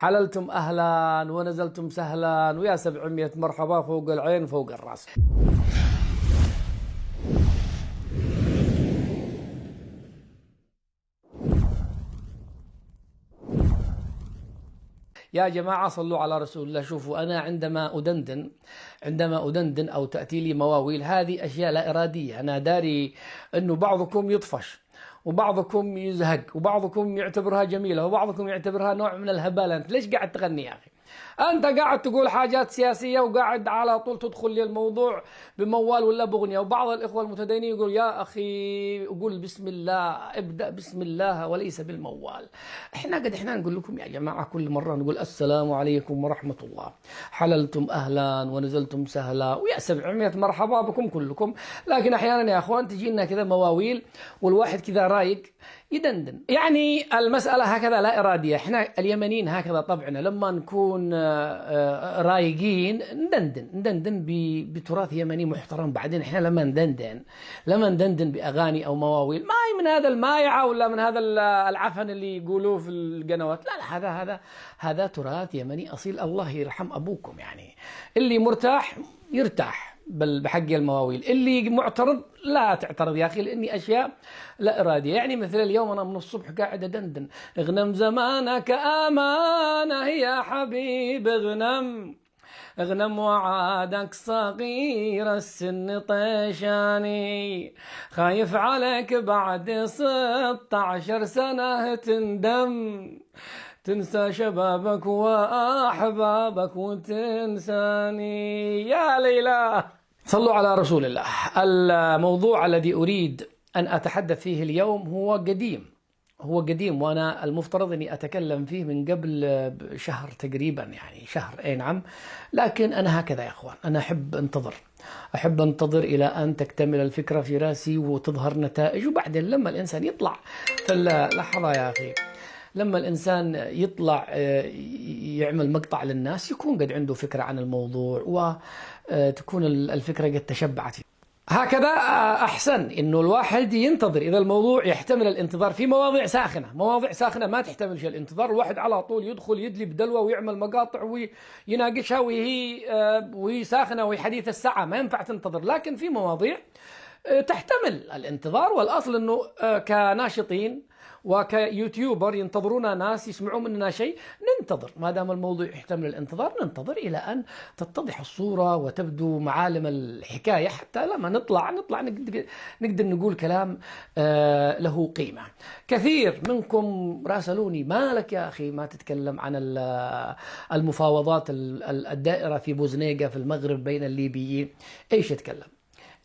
حللتم أهلا ونزلتم سهلا، ويا 700 مرحبا فوق العين فوق الرأس. يا جماعة صلوا على رسول الله. شوفوا، أنا عندما أدندن أو تأتي لي مواويل، هذه أشياء لا إرادية. أنا داري أنه بعضكم يطفش وبعضكم يزهق وبعضكم يعتبرها جميلة وبعضكم يعتبرها نوع من الهبال. أنت ليش قاعد تغني يا أخي؟ أنت قاعد تقول حاجات سياسية وقاعد على طول تدخل لي الموضوع بموال ولا بغنية. وبعض الإخوة المتدينين يقول يا أخي قول بسم الله، ابدأ بسم الله وليس بالموال. احنا نقول لكم يا جماعة كل مرة نقول السلام عليكم ورحمة الله، حللتم أهلا ونزلتم سهلا، ويا 700 مرحبا بكم كلكم. لكن أحيانا يا أخوان تجي لنا كذا مواويل والواحد كذا رايق يدندن. يعني المسألة هكذا لا إرادية. احنا اليمنيين هكذا طبعنا، لما نكون رايقين ندندن بتراث يمني محترم. بعدين احنا لما ندندن بأغاني أو مواويل، ما هي من هذا المايعة ولا من هذا العفن اللي يقولوه في القنوات. لا هذا تراث يمني أصيل. الله يرحم أبوكم. يعني اللي مرتاح يرتاح بحق المواويل، اللي معترض لا تعترض يا أخي، لأني أشياء لا إرادية. يعني مثل اليوم أنا من الصبح قاعد أدندن اغنم زمانك أمانة يا حبيب اغنم وعادك صغير السن طيشاني، خايف عليك بعد 16 سنة تنسى شبابك وأحبابك وتنساني. يا ليلى صلوا على رسول الله. الموضوع الذي أريد أن أتحدث فيه اليوم هو قديم وأنا المفترض أني أتكلم فيه من قبل شهر تقريبا، يعني شهر. أي نعم. لكن أنا هكذا يا أخوان، أنا أحب أنتظر إلى أن تكتمل الفكرة في رأسي وتظهر نتائج. وبعدين لما الإنسان يطلع في لحظة يا أخي، لما الإنسان يطلع يعمل مقطع للناس يكون قد عنده فكرة عن الموضوع وتكون الفكرة قد تشبعت. هكذا أحسن إنه الواحد ينتظر. إذا الموضوع يحتمل الانتظار في مواضيع ساخنة ما تحتملش الانتظار، الواحد على طول يدخل يدلي بدلوه ويعمل مقاطع ويناقشها وهي ساخنة وهي حديث الساعة، ما ينفع تنتظر. لكن في مواضيع تحتمل الانتظار، والأصل أنه كناشطين وكيوتيوبر ينتظرونا ناس يسمعوا مننا شيء، ننتظر. ما دام الموضوع يحتمل الانتظار ننتظر إلى أن تتضح الصورة وتبدو معالم الحكاية، حتى لما نطلع نقدر نقول كلام له قيمة. كثير منكم راسلوني ما لك يا أخي ما تتكلم عن المفاوضات الدائرة في بوزنيقة في المغرب بين الليبيين. إيش أتكلم؟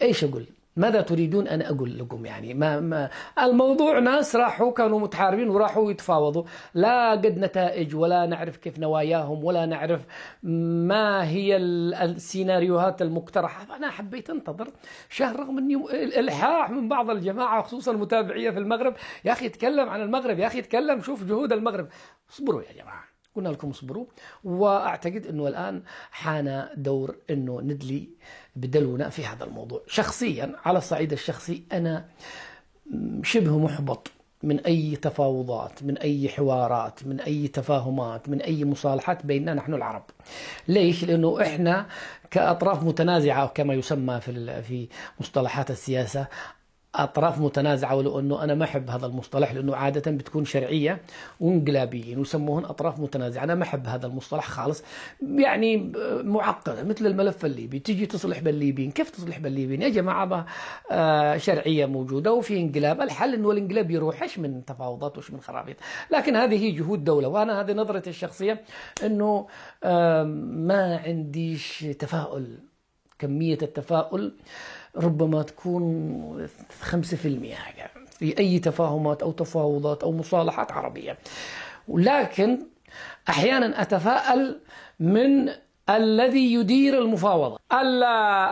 إيش أقول؟ ماذا تريدون أن أقول لكم؟ يعني ما الموضوع ناس راحوا كانوا متحاربين وراحوا يتفاوضوا، لا قد نتائج ولا نعرف كيف نواياهم ولا نعرف ما هي السيناريوهات المقترحة. فأنا حبيت أنتظر شهر، رغم أني الإلحاح من بعض الجماعة خصوصا المتابعية في المغرب، يا أخي تكلم عن المغرب، يا أخي تكلم، شوف جهود المغرب. اصبروا يا جماعة، قلنا لكم اصبروا. وأعتقد أنه الآن حان دور أنه ندلي بدلونا في هذا الموضوع. شخصيا على الصعيد الشخصي أنا شبه محبط من أي تفاوضات، من أي حوارات، من أي تفاهمات، من أي مصالحات بيننا نحن العرب. ليش؟ لأنه إحنا كأطراف متنازعة كما يسمى في مصطلحات السياسة، أطراف متنازعة. ولو أنه أنا ما أحب هذا المصطلح لأنه عادة بتكون شرعية وانقلابيين ويسموهن أطراف متنازعة. أنا ما أحب هذا المصطلح خالص، يعني معقد مثل الملف الليبي. تيجي تصلح بالليبيين، كيف تصلح بالليبيين يا جماعة؟ شرعية موجودة وفي انقلاب. الحل أنه الانقلاب يروح، إيش من تفاوضات وإيش من خرابيط. لكن هذه هي جهود دولة، وأنا هذه نظرتي الشخصية، أنه ما عنديش تفاؤل. كمية التفاؤل ربما تكون 5% في أي تفاهمات أو تفاوضات أو مصالحات عربية. ولكن أحيانا أتفاءل من الذي يدير المفاوضة.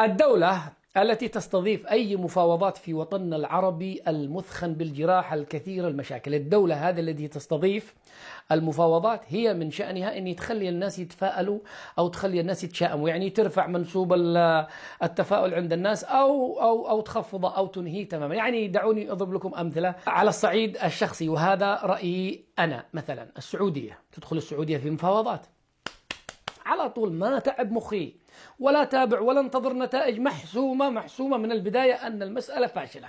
الدولة التي تستضيف أي مفاوضات في وطننا العربي المثخن بالجراحة الكثيرة المشاكل. الدولة هذه التي تستضيف المفاوضات هي من شأنها أن تخلي الناس يتفائلوا أو تخلي الناس يتشائموا، يعني ترفع منسوب التفاؤل عند الناس أو تخفضه أو تنهيه تماما. يعني دعوني أضرب لكم أمثلة على الصعيد الشخصي، وهذا رأيي أنا. مثلا السعودية، تدخل السعودية في مفاوضات على طول، ما تعب مخي ولا تابع ولا انتظر نتائج، محسومة من البداية أن المسألة فاشلة،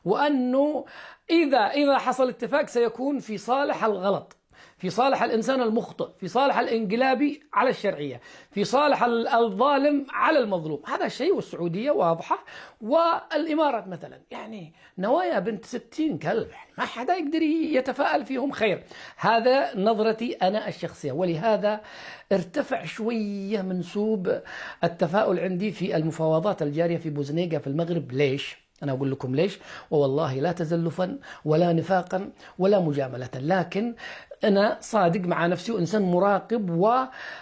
وأنه إذا حصل اتفاق سيكون في صالح الغلط، في صالح الإنسان المخطئ، في صالح الإنقلابي على الشرعية، في صالح الظالم على المظلوم. هذا الشيء، والسعودية واضحة. والإمارات مثلا، يعني نوايا بنت 60 كلب، يعني ما حدا يقدر يتفاءل فيهم خير. هذا نظرتي أنا الشخصية، ولهذا ارتفع شوية منسوب التفاؤل عندي في المفاوضات الجارية في بوزنيقة في المغرب. ليش؟ أنا أقول لكم ليش، ووالله لا تزلفا ولا نفاقا ولا مجاملة، لكن أنا صادق مع نفسي وإنسان مراقب،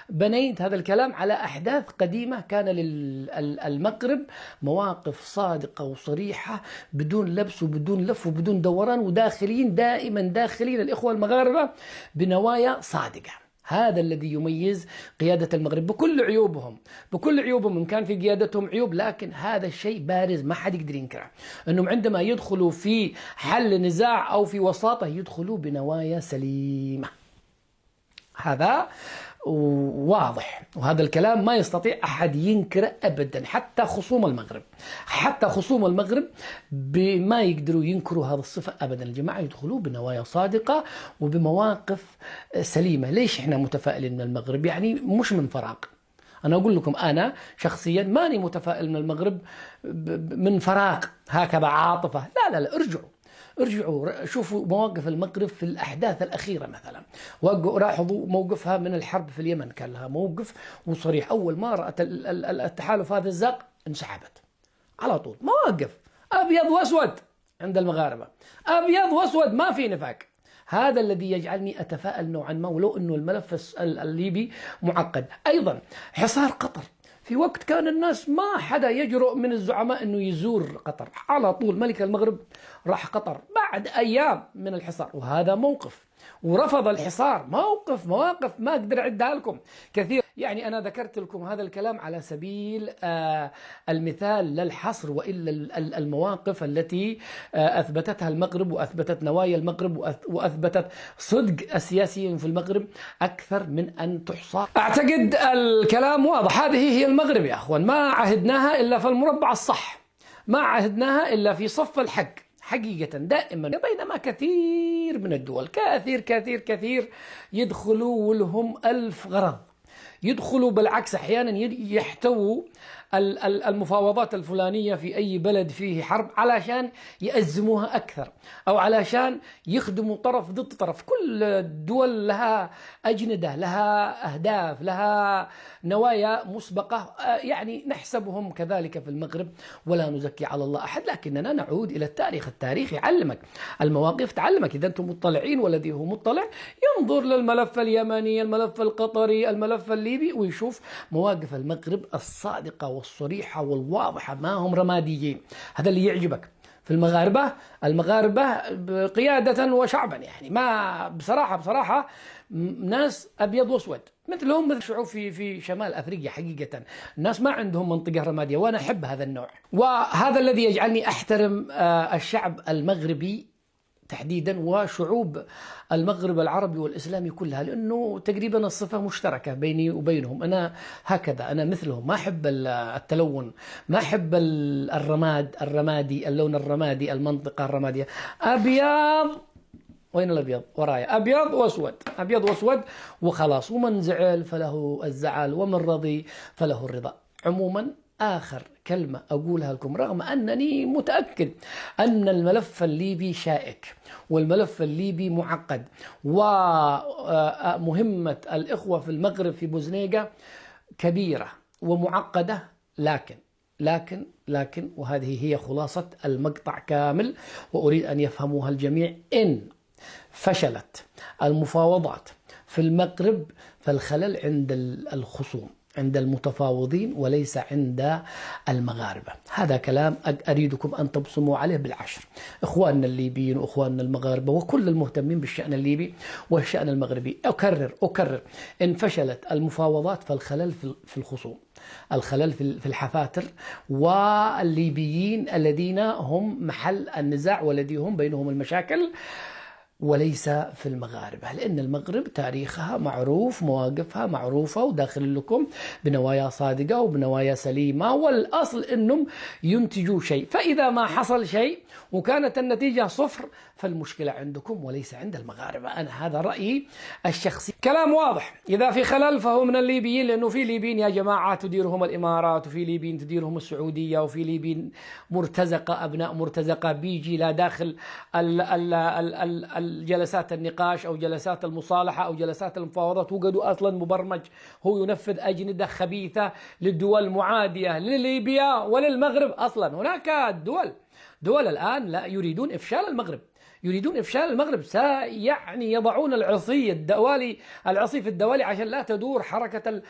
وبنيت هذا الكلام على أحداث قديمة كان للمغرب مواقف صادقة وصريحة بدون لبس وبدون لف وبدون دوران، وداخلين دائما داخلين الإخوة المغاربة بنوايا صادقة. هذا الذي يميز قيادة المغرب بكل عيوبهم، إن كان في قيادتهم عيوب، لكن هذا الشيء بارز ما حد يقدر ينكره، أنهم عندما يدخلوا في حل نزاع أو في وساطة يدخلوا بنوايا سليمة. هذا واضح، وهذا الكلام ما يستطيع أحد ينكره أبدا، حتى خصوم المغرب بما يقدروا ينكروا هذا الصفة أبدا. الجماعة يدخلوا بنوايا صادقة وبمواقف سليمة. ليش إحنا متفائلين من المغرب؟ يعني مش من فراغ. أنا أقول لكم أنا شخصيا ماني متفائل من المغرب من فراغ هكذا عاطفة، لا، ارجعوا شوفوا مواقف المغرب في الأحداث الأخيرة. مثلا لاحظوا موقفها من الحرب في اليمن، كان لها موقف وصريح. أول ما رأت التحالف هذا الزاق انسحبت على طول. مواقف أبيض وأسود عند المغاربة، أبيض وأسود، ما في نفاق. هذا الذي يجعلني أتفائل نوعا ما، ولو أنه الملف الليبي معقد. أيضا حصار قطر، في وقت كان الناس ما حدا يجرؤ من الزعماء أنه يزور قطر، على طول ملك المغرب راح قطر بعد أيام من الحصار، وهذا موقف. ورفض الحصار، مواقف ما أقدر أعدها لكم كثير. يعني أنا ذكرت لكم هذا الكلام على سبيل المثال للحصر، وإلا المواقف التي أثبتتها المغرب وأثبتت نوايا المغرب وأثبتت صدق السياسيين في المغرب أكثر من أن تحصى. أعتقد الكلام واضح. هذه هي المغرب يا أخوان، ما عهدناها إلا في المربع الصح، ما عهدناها إلا في صف الحق حقيقة دائما. بينما كثير من الدول، كثير يدخلوا ولهم ألف غرض، يدخلوا بالعكس أحيانا يحتووا المفاوضات الفلانية في أي بلد فيه حرب علشان يأزموها أكثر، أو علشان يخدموا طرف ضد طرف. كل الدول لها أجندة، لها أهداف، لها نوايا مسبقة، يعني نحسبهم كذلك في المغرب، ولا نزكي على الله أحد، لكننا نعود إلى التاريخ. التاريخ يعلمك، المواقف تعلمك. إذا أنتم مطلعين والذي هو مطلع ينظر للملف اليمني، الملف القطري، الملف الليبي، ويشوف مواقف المغرب الصادقة والصريحة والواضحة، ما هم رماديين. هذا اللي يعجبك في المغاربة قيادة وشعبا. يعني ما بصراحة ناس أبيض وأسود مثلهم مثل شعوب في شمال أفريقيا. حقيقة الناس ما عندهم منطقة رمادية، وأنا أحب هذا النوع، وهذا الذي يجعلني أحترم الشعب المغربي تحديدا وشعوب المغرب العربي والإسلامي كلها، لأنه تقريبا الصفة مشتركة بيني وبينهم. أنا هكذا، أنا مثلهم، ما أحب التلون، ما أحب الرمادي، اللون الرمادي، المنطقة الرمادية. أبيض، وين الأبيض؟ ورايا أبيض وأسود وخلاص. ومن زعل فله الزعل، ومن رضي فله الرضا. عموما آخر كلمة أقولها لكم، رغم أنني متأكد أن الملف الليبي شائك والملف الليبي معقد، ومهمة الإخوة في المغرب في بوزنيقة كبيرة ومعقدة، لكن وهذه هي خلاصة المقطع كامل، وأريد أن يفهموها الجميع: إن فشلت المفاوضات في المغرب فالخلل عند الخصوم، عند المتفاوضين وليس عند المغاربة. هذا كلام أريدكم أن تبصموا عليه بالعشر، إخواننا الليبيين وإخواننا المغاربة وكل المهتمين بالشأن الليبي والشأن المغربي. أكرر إن فشلت المفاوضات فالخلل في الخصوم، الخلل في الحفاتر والليبيين الذين هم محل النزاع والذي هم بينهم المشاكل، وليس في المغاربة، لأن المغرب تاريخها معروف، مواقفها معروفة، وداخل لكم بنوايا صادقة وبنوايا سليمة، والأصل أنهم ينتجوا شيء. فإذا ما حصل شيء وكانت النتيجة صفر فالمشكلة عندكم وليس عند المغاربة. أنا هذا رأيي الشخصي. كلام واضح. إذا في خلل فهو من الليبيين، لأنه في ليبيين يا جماعة تديرهم الإمارات، وفي ليبيين تديرهم السعودية، وفي ليبيين مرتزقة، أبناء مرتزقة بيجي لا داخل الجلسات النقاش أو جلسات المصالحة أو جلسات المفاوضات، وجدوا أصلا مبرمج هو ينفذ أجندة خبيثة للدول المعادية لليبيا وللمغرب. أصلا هناك دول الآن لا يريدون إفشال المغرب، يريدون إفشال المغرب، يعني يضعون العصي في الدوالي عشان لا تدور حركة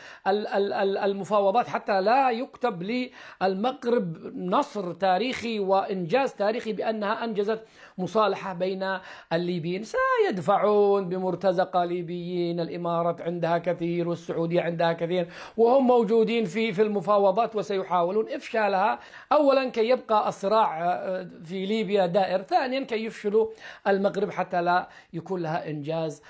المفاوضات، حتى لا يكتب للمغرب نصر تاريخي وإنجاز تاريخي بأنها أنجزت مصالحة بين الليبيين. سيدفعون بمرتزقة ليبيين، الإمارات عندها كثير والسعودية عندها كثير، وهم موجودين في المفاوضات وسيحاولون إفشالها، أولا كي يبقى الصراع في ليبيا دائر، ثانيا كي يفشلوا المغرب حتى لا يكون لها إنجاز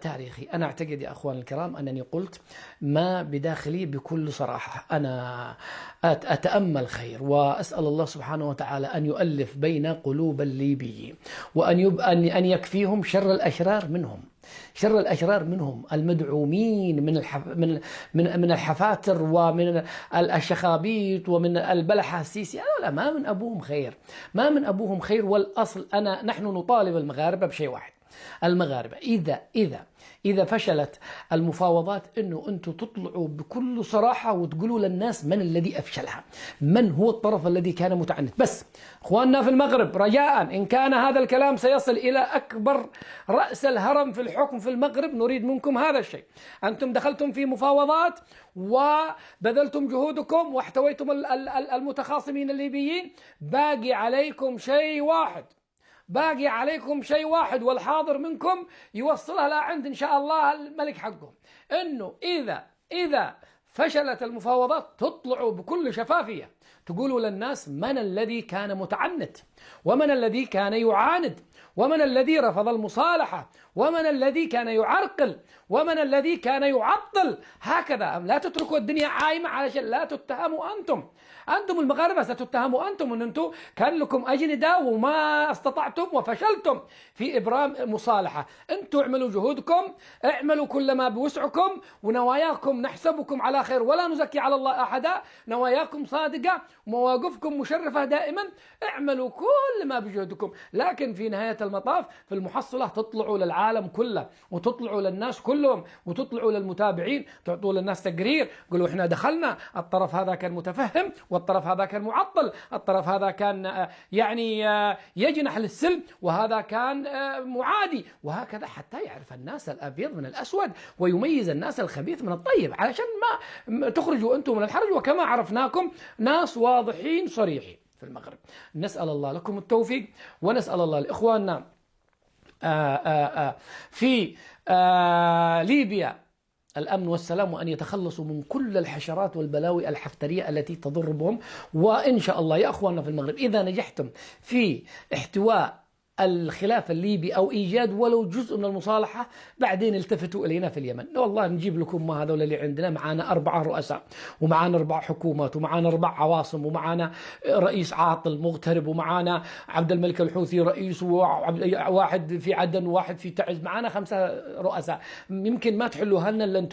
تاريخي. أنا أعتقد يا أخوان الكرام أنني قلت ما بداخلي بكل صراحة. أنا أتأمل خير وأسأل الله سبحانه وتعالى أن يؤلف بين قلوب الليبيين، وأن يكفيهم شر الأشرار منهم المدعومين من الحفاتر ومن الشخابيط ومن البلحة السيسي. لا، ما من أبوهم خير. والأصل نحن نطالب المغاربة بشيء واحد. المغاربة إذا فشلت المفاوضات أنه أنتم تطلعوا بكل صراحة وتقولوا للناس من الذي أفشلها، من هو الطرف الذي كان متعنت. بس أخواننا في المغرب رجاء، إن كان هذا الكلام سيصل إلى أكبر رأس الهرم في الحكم في المغرب، نريد منكم هذا الشيء. أنتم دخلتم في مفاوضات وبذلتم جهودكم واحتويتم المتخاصمين الليبيين، باقي عليكم شيء واحد، والحاضر منكم يوصلها لعند إن شاء الله الملك حقهم، إنه إذا فشلت المفاوضات تطلعوا بكل شفافية تقولوا للناس من الذي كان متعنت، ومن الذي كان يعاند، ومن الذي رفض المصالحة، ومن الذي كان يعرقل، ومن الذي كان يعطل. هكذا لا تتركوا الدنيا عايمة علشان لا تتهموا أنتم المغاربة، ستتهموا أنتم أن أنتم كان لكم أجندة وما استطعتم وفشلتم في إبرام مصالحة. أنتم اعملوا جهودكم، اعملوا كل ما بوسعكم، ونواياكم نحسبكم على خير ولا نزكي على الله أحدا، نواياكم صادقة، مواقفكم مشرفة دائما، اعملوا كل ما بجهدكم، لكن في نهاية المطاف في المحصلة تطلعوا للعالم كله، وتطلعوا للناس كلهم، وتطلعوا للمتابعين، تعطوا للناس تقرير، قولوا احنا دخلنا، الطرف هذا كان متفهم، والطرف هذا كان معطل، الطرف هذا كان يجنح للسلم، وهذا كان معادي، وهكذا حتى يعرف الناس الأبيض من الأسود، ويميز الناس الخبيث من الطيب، علشان ما تخرجوا أنتم من الحرج. وكما عرفناكم ناس واضحين صريحين في المغرب. نسأل الله لكم التوفيق، ونسأل الله لإخواننا في ليبيا الأمن والسلام، وأن يتخلصوا من كل الحشرات والبلاوي الحفترية التي تضر بهم. وإن شاء الله يا أخواننا في المغرب إذا نجحتم في احتواء الخلاف الليبي أو إيجاد ولو جزء من المصالحة، بعدين التفتوا إلينا في اليمن، والله نجيب لكم ما هذول اللي عندنا. معانا 4 رؤساء، ومعانا 4 حكومات، ومعانا 4 عواصم، ومعانا رئيس عاطل مغترب، ومعانا عبد الملك الحوثي رئيس، وواحد في عدن وواحد في تعز، معانا 5 رؤساء. يمكن ما تحلوها لنا إلا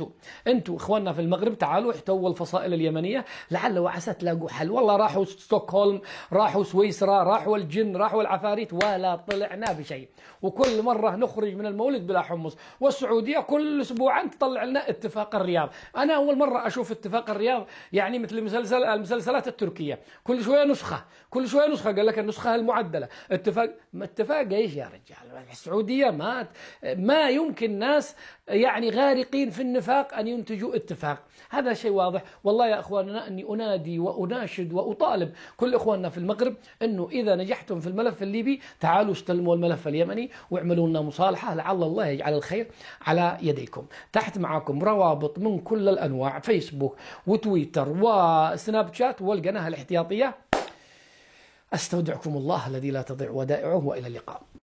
أنتوا إخواننا في المغرب. تعالوا احتووا الفصائل اليمنية، لعل وعسى تلاقوا حل. والله راحوا ستوكهولم، راحوا سويسرا، راحوا الجن، راحوا العفاريت، ولا طلعنا بشيء، وكل مرة نخرج من المولد بلا حمص. والسعودية كل أسبوعين تطلع لنا اتفاق الرياض. أنا أول مرة أشوف اتفاق الرياض، يعني مثل المسلسلات التركية، كل شوية نسخة كل شوية نسخة، قال لك النسخة المعدلة. اتفاق ايش يا رجال؟ السعودية ما يمكن ناس يعني غارقين في النفاق أن ينتجوا اتفاق. هذا شيء واضح. والله يا أخواننا أني أنادي وأناشد وأطالب كل إخواننا في المغرب أنه إذا نجحتم في الملف الليبي تعالوا استلموا الملف اليمني واعملوا لنا مصالحة، لعل الله يجعل الخير على يديكم. تحت معكم روابط من كل الأنواع، فيسبوك وتويتر وسناب شات والقناة الاحتياطية. أستودعكم الله الذي لا تضيع ودائعه، وإلى اللقاء.